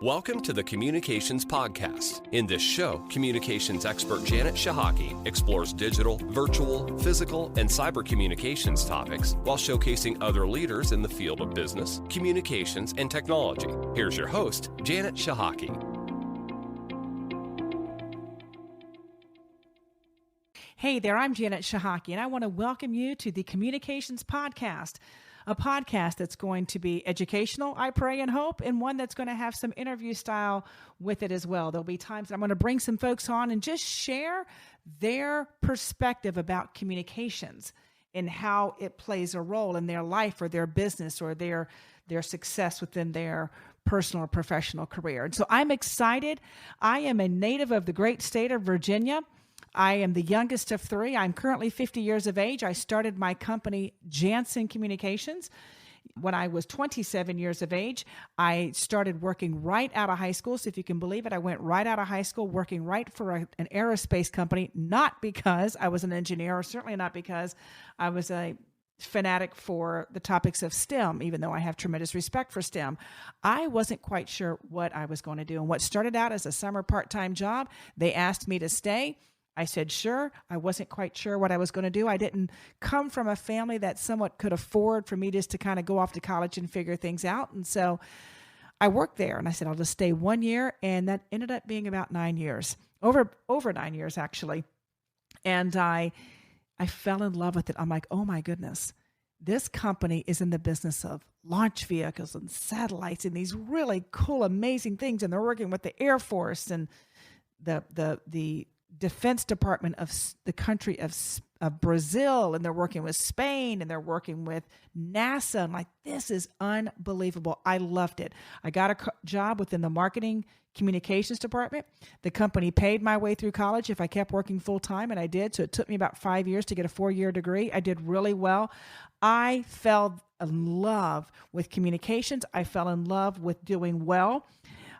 Welcome to the Communications Podcast. In this show, communications expert Janet Chihocky explores digital, virtual, physical, and cyber communications topics while showcasing other leaders in the field of business, communications, and technology. Here's your host, Janet Chihocky. Hey there, I'm Janet Chihocky, and I want to welcome you to the Communications Podcast, a podcast that's going to be educational, I pray and hope, and one that's going to have some interview style with it as well. There'll be times I'm going to bring some folks on and just share their perspective about communications and how it plays a role in their life or their business or their success within their personal or professional career. And so I'm excited. I am a native of the great state of Virginia. I am the youngest of three. I'm currently 50 years of age. I started my company, Janson Communications, when I was 27 years of age. I started working right out of high school. So if you can believe it, I went right out of high school working right for an aerospace company, not because I was an engineer or certainly not because I was a fanatic for the topics of STEM, even though I have tremendous respect for STEM. I wasn't quite sure what I was going to do. And what started out as a summer part-time job, they asked me to stay. I said, sure. I wasn't quite sure what I was going to do. I didn't come from a family that somewhat could afford for me just to kind of go off to college and figure things out. And so I worked there and I said, I'll just stay 1 year. And that ended up being about 9 years, over 9 years, actually. And I fell in love with it. I'm like, oh my goodness, this company is in the business of launch vehicles and satellites and these really cool, amazing things. And they're working with the Air Force and the Defense Department of the country of Brazil, and they're working with Spain, and they're working with NASA. I'm like, this is unbelievable. I loved it. I got a job within the marketing communications department. The company paid my way through college if I kept working full time, and I did. So it took me about 5 years to get a 4-year degree. I did really well. I fell in love with communications. I fell in love with doing well.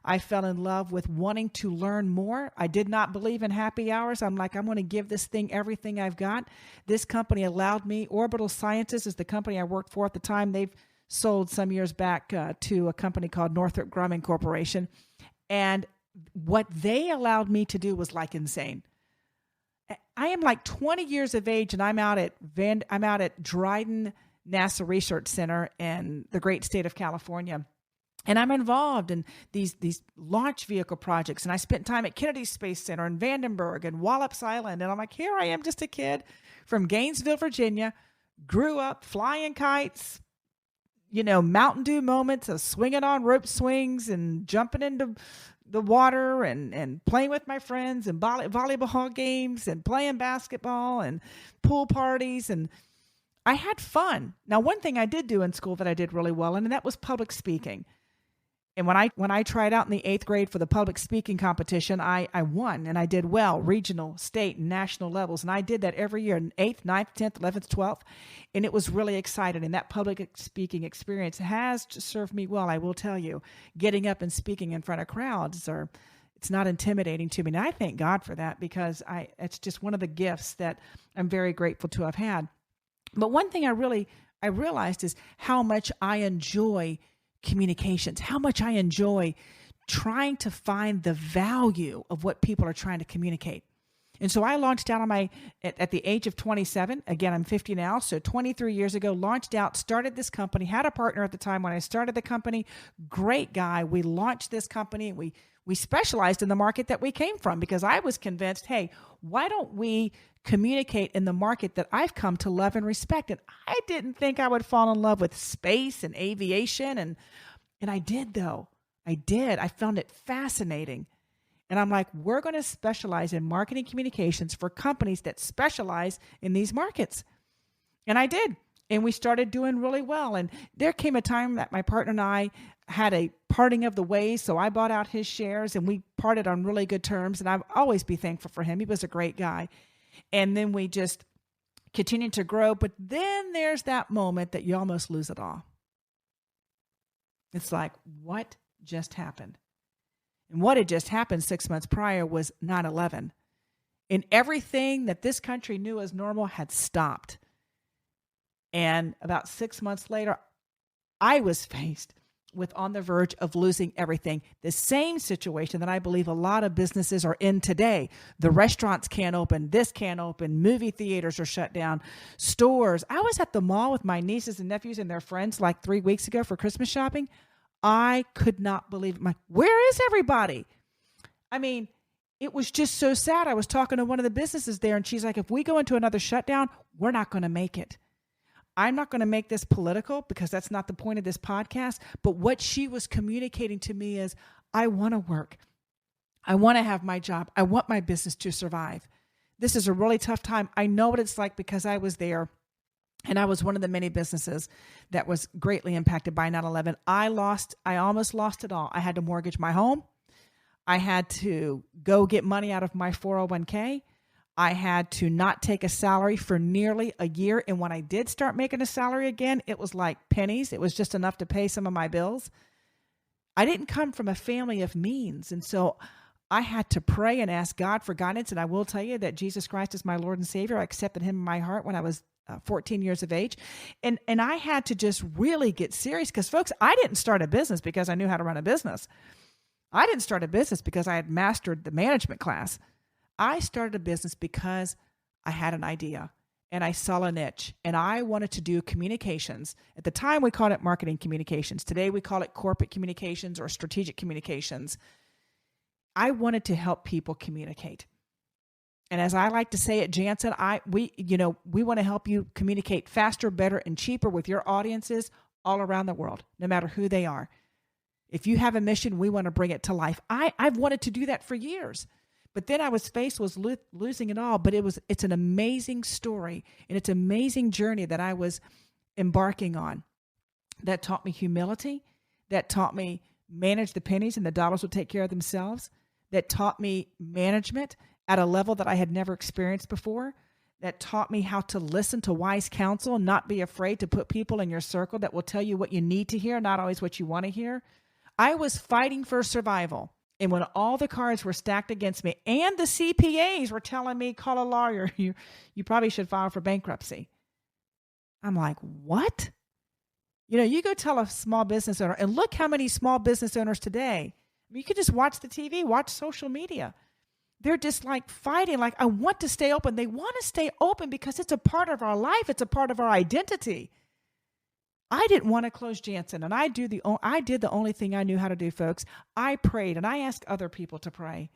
I fell in love with wanting to learn more. I did not believe in happy hours. I'm like, I'm going to give this thing everything I've got. This company allowed me. Orbital Sciences is the company I worked for at the time. They've sold some years back to a company called Northrop Grumman Corporation. And what they allowed me to do was like insane. I am like 20 years of age, and I'm out at Dryden NASA Research Center in the great state of California. And I'm involved in these launch vehicle projects. And I spent time at Kennedy Space Center in Vandenberg and Wallops Island. And I'm like, here I am, just a kid from Gainesville, Virginia, grew up flying kites, Mountain Dew moments of swinging on rope swings and jumping into the water and playing with my friends and volleyball games and playing basketball and pool parties. And I had fun. Now, one thing I did do in school that I did really well in, and that was public speaking. And when I tried out in the 8th grade for the public speaking competition, I won, and I did well, regional, state, and national levels. And I did that every year, in 8th, 9th, 10th, 11th, 12th. And it was really exciting. And that public speaking experience has served me well, I will tell you. Getting up and speaking in front of crowds, it's not intimidating to me. And I thank God for that, because it's just one of the gifts that I'm very grateful to have had. But one thing I realized is how much I enjoy communications, how much I enjoy trying to find the value of what people are trying to communicate. And so I launched out at the age of 27. Again, I'm 50 now. So 23 years ago, launched out, started this company, had a partner at the time when I started the company, great guy. We launched this company. We specialized in the market that we came from, because I was convinced, hey, why don't we communicate in the market that I've come to love and respect? And I didn't think I would fall in love with space and aviation. And I did, though. I did. I found it fascinating. And I'm like, we're going to specialize in marketing communications for companies that specialize in these markets. And I did. And we started doing really well. And there came a time that my partner and I had a parting of the ways. So I bought out his shares and we parted on really good terms. And I'll always be thankful for him. He was a great guy. And then we just continued to grow. But then there's that moment that you almost lose it all. It's like, what just happened? And what had just happened 6 months prior was 9/11. And everything that this country knew as normal had stopped. And about 6 months later, I was faced with on the verge of losing everything. The same situation that I believe a lot of businesses are in today. The restaurants can't open, this can't open, movie theaters are shut down, stores. I was at the mall with my nieces and nephews and their friends like 3 weeks ago for Christmas shopping. I could not believe it. Where is everybody? I mean, it was just so sad. I was talking to one of the businesses there, and she's like, if we go into another shutdown, we're not going to make it. I'm not going to make this political because that's not the point of this podcast. But what she was communicating to me is, I want to work. I want to have my job. I want my business to survive. This is a really tough time. I know what it's like because I was there. And I was one of the many businesses that was greatly impacted by 9/11. I almost lost it all. I had to mortgage my home. I had to go get money out of my 401k. I had to not take a salary for nearly a year. And when I did start making a salary again, it was like pennies. It was just enough to pay some of my bills. I didn't come from a family of means. And so I had to pray and ask God for guidance. And I will tell you that Jesus Christ is my Lord and Savior. I accepted him in my heart when I was 14 years of age. And I had to just really get serious because, folks, I didn't start a business because I knew how to run a business. I didn't start a business because I had mastered the management class. I started a business because I had an idea and I saw a niche and I wanted to do communications. At the time, we called it marketing communications. Today, we call it corporate communications or strategic communications. I wanted to help people communicate. And as I like to say at Janson, we want to help you communicate faster, better, and cheaper with your audiences all around the world, no matter who they are. If you have a mission, we want to bring it to life. I've wanted to do that for years. But then I was faced with losing it all. But it's an amazing story, and it's an amazing journey that I was embarking on that taught me humility, that taught me manage the pennies and the dollars will take care of themselves, that taught me management at a level that I had never experienced before, that taught me how to listen to wise counsel and not be afraid to put people in your circle that will tell you what you need to hear, not always what you want to hear. I was fighting for survival. And when all the cards were stacked against me and the CPAs were telling me, call a lawyer, you probably should file for bankruptcy. I'm like, what? You go tell a small business owner, and look how many small business owners today, you could just watch the TV, watch social media. They're just like fighting, like, I want to stay open. They want to stay open because it's a part of our life. It's a part of our identity. I didn't want to close Janson, and I did the only thing I knew how to do, folks. I prayed, and I asked other people to pray.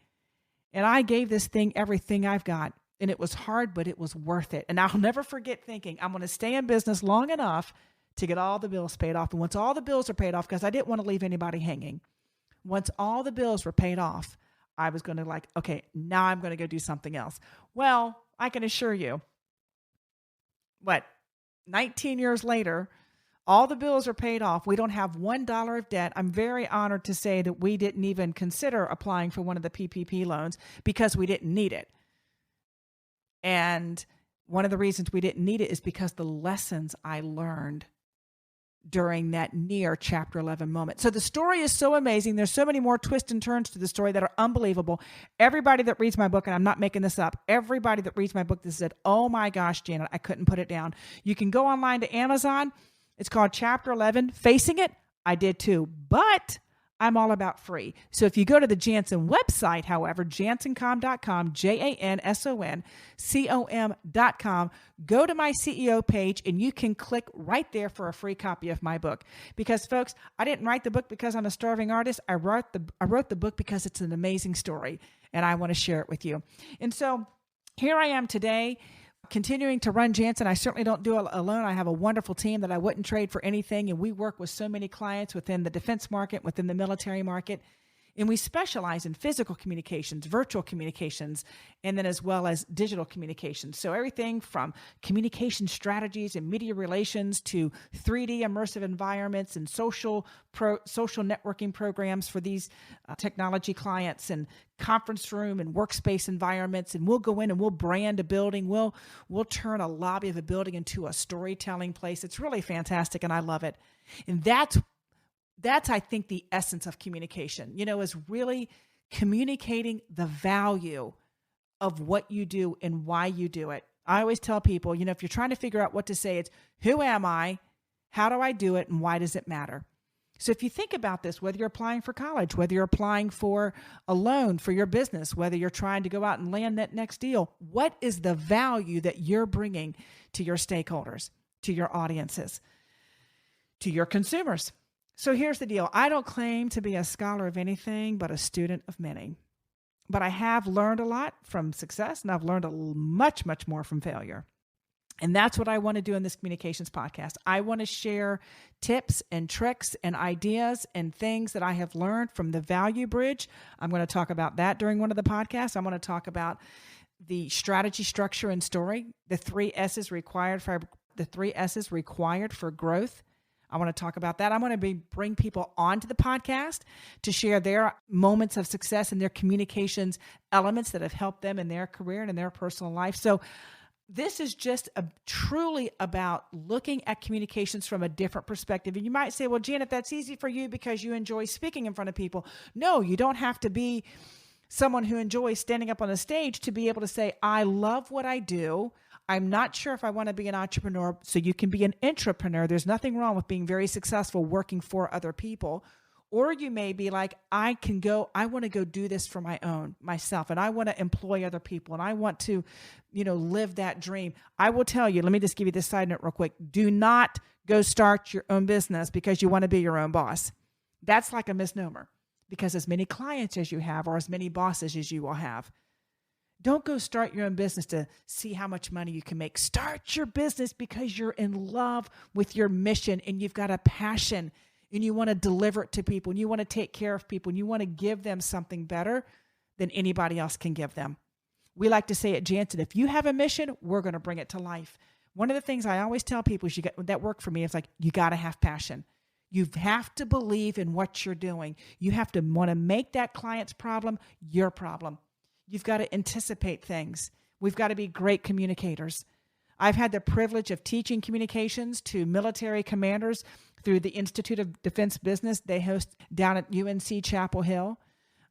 And I gave this thing everything I've got. And it was hard, but it was worth it. And I'll never forget thinking, I'm going to stay in business long enough to get all the bills paid off. And once all the bills are paid off, because I didn't want to leave anybody hanging. Once all the bills were paid off, I was going to okay, now I'm going to go do something else. Well, I can assure you, 19 years later, all the bills are paid off. We don't have $1 of debt. I'm very honored to say that we didn't even consider applying for one of the PPP loans because we didn't need it. And one of the reasons we didn't need it is because the lessons I learned during that near Chapter 11 moment. So the story is so amazing. There's so many more twists and turns to the story that are unbelievable. Everybody that reads my book, and I'm not making this up, everybody that reads my book that said, oh my gosh, Janet, I couldn't put it down. You can go online to Amazon. It's called Chapter 11, Facing It. I did too, but I'm all about free. So if you go to the Janson website, however, jansoncom.com, JANSONCOM.com, go to my CEO page and you can click right there for a free copy of my book. Because folks, I didn't write the book because I'm a starving artist. I wrote the book because it's an amazing story and I want to share it with you. And so here I am today, continuing to run Janson. I certainly don't do it alone. I have a wonderful team that I wouldn't trade for anything. And we work with so many clients within the defense market, within the military market. And we specialize in physical communications, virtual communications, and then as well as digital communications. So everything from communication strategies and media relations to 3D immersive environments and social networking programs for these technology clients and conference room and workspace environments. And we'll go in and we'll brand a building. We'll turn a lobby of a building into a storytelling place. It's really fantastic, and I love it. And that's, I think, the essence of communication, is really communicating the value of what you do and why you do it. I always tell people, if you're trying to figure out what to say, it's who am I, how do I do it, and why does it matter? So if you think about this, whether you're applying for college, whether you're applying for a loan for your business, whether you're trying to go out and land that next deal, what is the value that you're bringing to your stakeholders, to your audiences, to your consumers? So here's the deal. I don't claim to be a scholar of anything, but a student of many. But I have learned a lot from success, and I've learned much, much more from failure. And that's what I want to do in this communications podcast. I want to share tips and tricks and ideas and things that I have learned from the value bridge. I'm going to talk about that during one of the podcasts. I want to talk about the strategy, structure, and story, the 3 S's required for growth. I want to talk about that. I'm going to bring people onto the podcast to share their moments of success and their communications elements that have helped them in their career and in their personal life. So this is just truly about looking at communications from a different perspective. And you might say, well, Janet, that's easy for you because you enjoy speaking in front of people. No, you don't have to be someone who enjoys standing up on a stage to be able to say, I love what I do. I'm not sure if I want to be an entrepreneur. So you can be an intrapreneur. There's nothing wrong with being very successful working for other people. Or you may be like, I want to go do this for myself, and I want to employ other people, and I want to, live that dream. I will tell you, let me just give you this side note real quick. Do not go start your own business because you want to be your own boss. That's like a misnomer, because as many clients as you have or as many bosses as you will have, don't go start your own business to see how much money you can make. Start your business because you're in love with your mission and you've got a passion and you want to deliver it to people, and you want to take care of people, and you want to give them something better than anybody else can give them. We like to say at Janson, if you have a mission, we're going to bring it to life. One of the things I always tell people that work for me is you got to have passion. You have to believe in what you're doing. You have to want to make that client's problem your problem. You've got to anticipate things. We've got to be great communicators. I've had the privilege of teaching communications to military commanders through the Institute of Defense Business they host down at UNC Chapel Hill.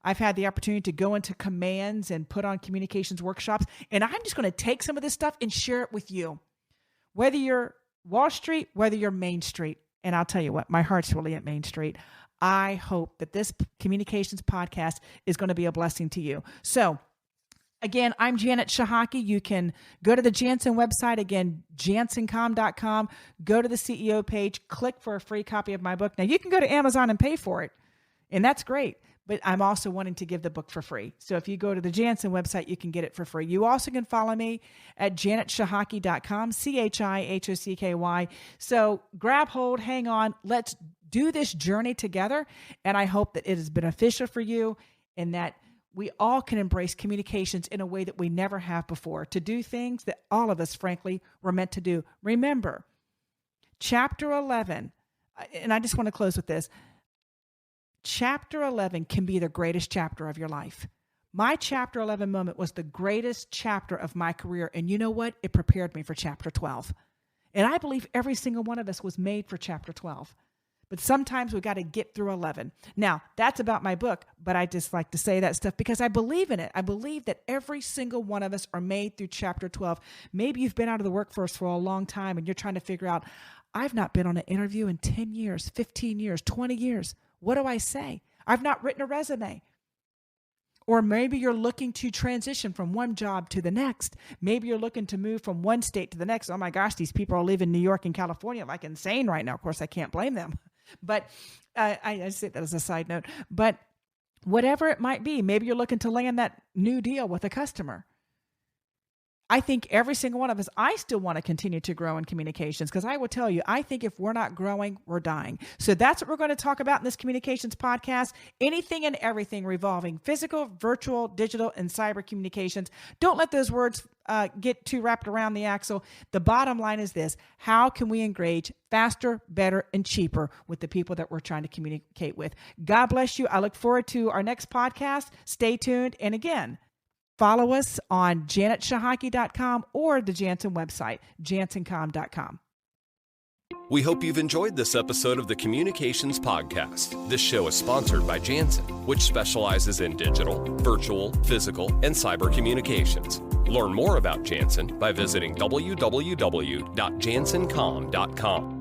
I've had the opportunity to go into commands and put on communications workshops. And I'm just going to take some of this stuff and share it with you. Whether you're Wall Street, whether you're Main Street. And I'll tell you what, my heart's really at Main Street. I hope that this communications podcast is going to be a blessing to you. So, again, I'm Janet Chihocky. You can go to the Janson website, again, jansoncom.com, go to the CEO page, click for a free copy of my book. Now, you can go to Amazon and pay for it, and that's great, but I'm also wanting to give the book for free. So if you go to the Janson website, you can get it for free. You also can follow me at janetchihocky.com, CHIHOCKY. So grab hold, hang on, let's do this journey together, and I hope that it is beneficial for you and that we all can embrace communications in a way that we never have before, to do things that all of us, frankly, were meant to do. Remember, Chapter 11, and I just want to close with this. Chapter 11 can be the greatest chapter of your life. My Chapter 11 moment was the greatest chapter of my career, and you know what? It prepared me for Chapter 12. And I believe every single one of us was made for Chapter 12. But sometimes we got to get through 11. Now, that's about my book, but I just like to say that stuff because I believe in it. I believe that every single one of us are made through Chapter 12. Maybe you've been out of the workforce for a long time and you're trying to figure out, I've not been on an interview in 10 years, 15 years, 20 years. What do I say? I've not written a resume. Or maybe you're looking to transition from one job to the next. Maybe you're looking to move from one state to the next. Oh my gosh, these people are leaving New York and California like insane right now. Of course, I can't blame them. But I say that as a side note. But whatever it might be, maybe you're looking to land that new deal with a customer. I think every single one of us, I still want to continue to grow in communications because I will tell you, I think if we're not growing, we're dying. So that's what we're going to talk about in this communications podcast. Anything and everything revolving physical, virtual, digital, and cyber communications. Don't let those words get too wrapped around the axle. The bottom line is this: how can we engage faster, better, and cheaper with the people that we're trying to communicate with? God bless you. I look forward to our next podcast. Stay tuned. And again, follow us on janetchihocky.com or the Janson website, jansoncom.com. We hope you've enjoyed this episode of the Communications Podcast. This show is sponsored by Janson, which specializes in digital, virtual, physical, and cyber communications. Learn more about Janson by visiting www.jansoncom.com.